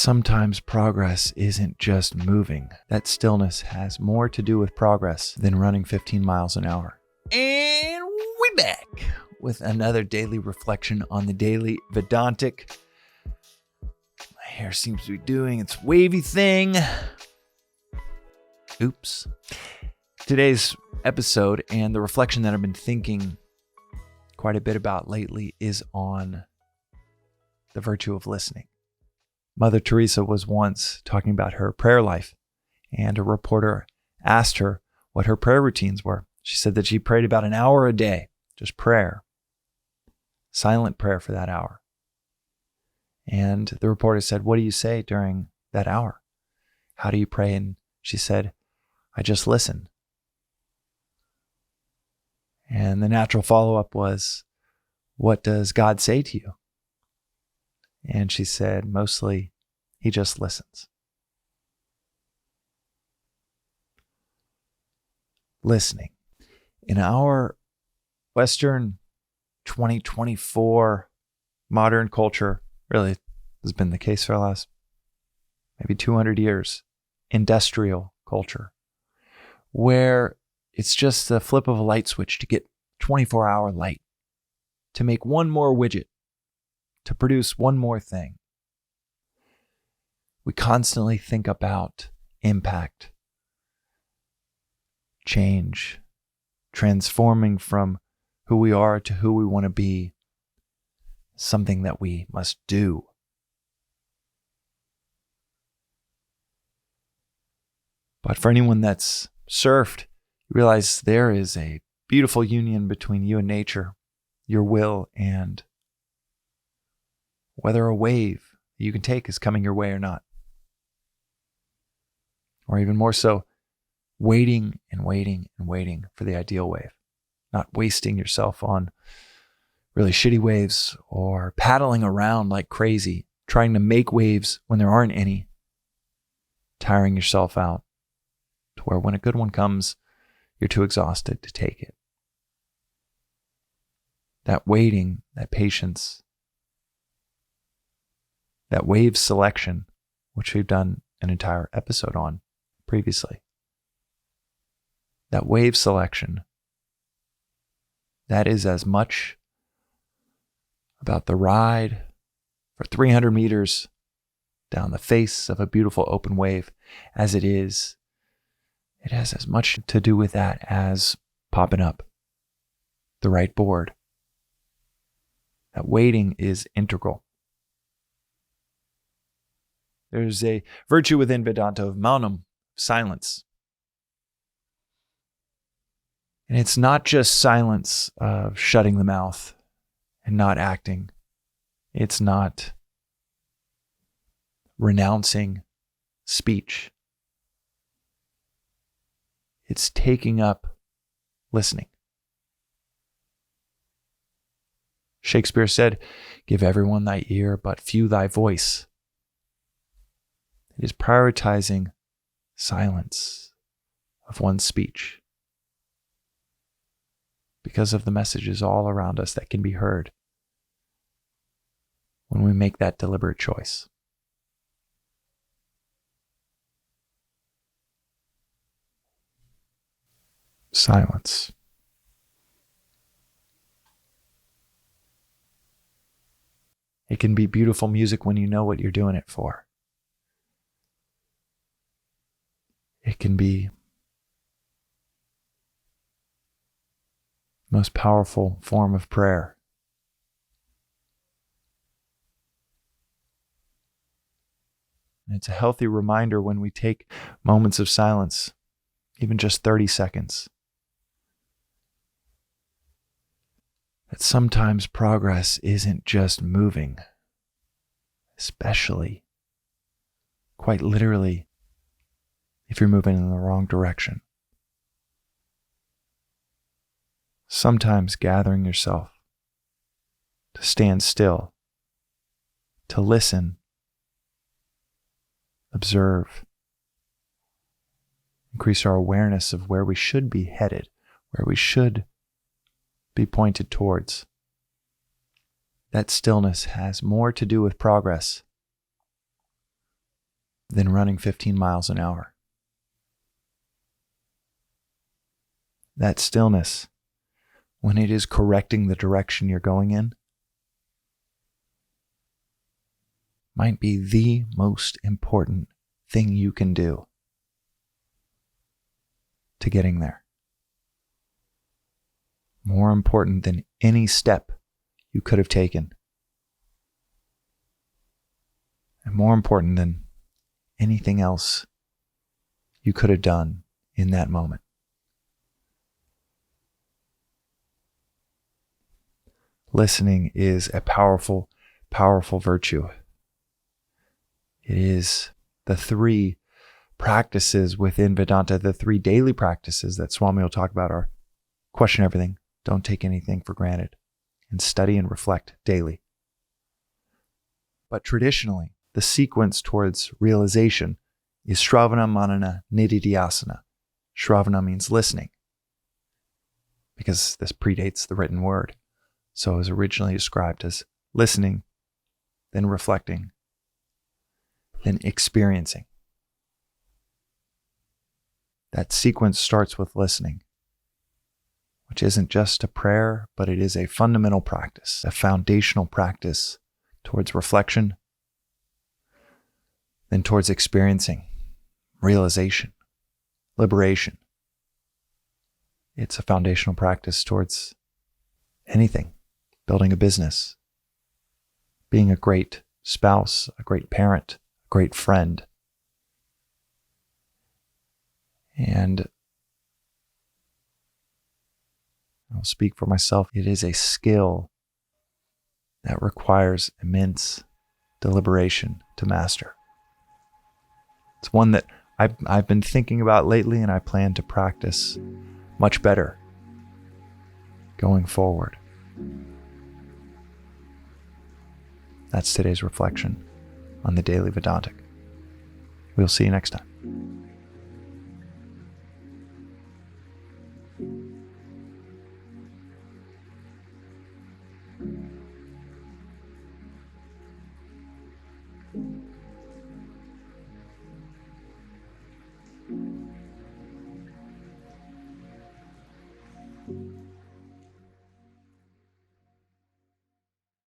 that sometimes progress isn't just moving. That stillness has more to do with progress than running 15 miles an hour. And we're back with another daily reflection on the Daily Vedantic. My hair seems to be doing its wavy thing. Oops. Today's episode and the reflection that I've been thinking quite a bit about lately is on the virtue of listening. Mother Teresa was once talking about her prayer life, and a reporter asked her what her prayer routines were. She said that she prayed about an hour a day, just prayer, silent prayer for that hour. And the reporter said, "What do you say during that hour? How do you pray?" And she said, "I just listen." And the natural follow-up was, "What does God say to you?" And she said, "Mostly, he just listens." Listening. In our Western 2024 modern culture, really has been the case for the last maybe 200 years, industrial culture, where it's just the flip of a light switch to get 24-hour light, to make one more widget, to produce one more thing. We constantly think about impact, change, transforming from who we are to who we want to be, something that we must do. But for anyone that's surfed, you realize there is a beautiful union between you and nature, your will, and whether a wave that you can take is coming your way or not. Or even more so, waiting and waiting and waiting for the ideal wave. Not wasting yourself on really shitty waves or paddling around like crazy, trying to make waves when there aren't any, tiring yourself out to where when a good one comes, you're too exhausted to take it. That waiting, that patience, that wave selection, which we've done an entire episode on previously. That wave selection, that is as much about the ride for 300 meters down the face of a beautiful open wave as it has as much to do with that as popping up the right board. That waiting is integral. There's a virtue within Vedanta of maunam, silence. And it's not just silence of shutting the mouth and not acting. It's not renouncing speech. It's taking up listening. Shakespeare said, "Give everyone thy ear, but few thy voice." It is prioritizing silence of one's speech because of the messages all around us that can be heard when we make that deliberate choice. Silence. It can be beautiful music when you know what you're doing it for. It can be the most powerful form of prayer. And it's a healthy reminder when we take moments of silence, even just 30 seconds, that sometimes progress isn't just moving, especially, quite literally, if you're moving in the wrong direction. Sometimes gathering yourself to stand still, to listen, observe, increase our awareness of where we should be headed, where we should be pointed towards. That stillness has more to do with progress than running 15 miles an hour. That stillness, when it is correcting the direction you're going in, might be the most important thing you can do to getting there. More important than any step you could have taken. And more important than anything else you could have done in that moment. Listening is a powerful, powerful virtue. It is the three practices within Vedanta, the three daily practices that Swami will talk about are question everything, don't take anything for granted, and study and reflect daily. But traditionally, the sequence towards realization is Shravana, Manana, Nididhyasana. Shravana means listening, because this predates the written word. So it was originally described as listening, then reflecting, then experiencing. That sequence starts with listening, which isn't just a prayer, but it is a fundamental practice, a foundational practice towards reflection, then towards experiencing, realization, liberation. It's a foundational practice towards anything, building a business, being a great spouse, a great parent, a great friend. And I'll speak for myself, it is a skill that requires immense deliberation to master. It's one that I've been thinking about lately, and I plan to practice much better going forward. That's today's reflection on the Daily Vedantic. We'll see you next time.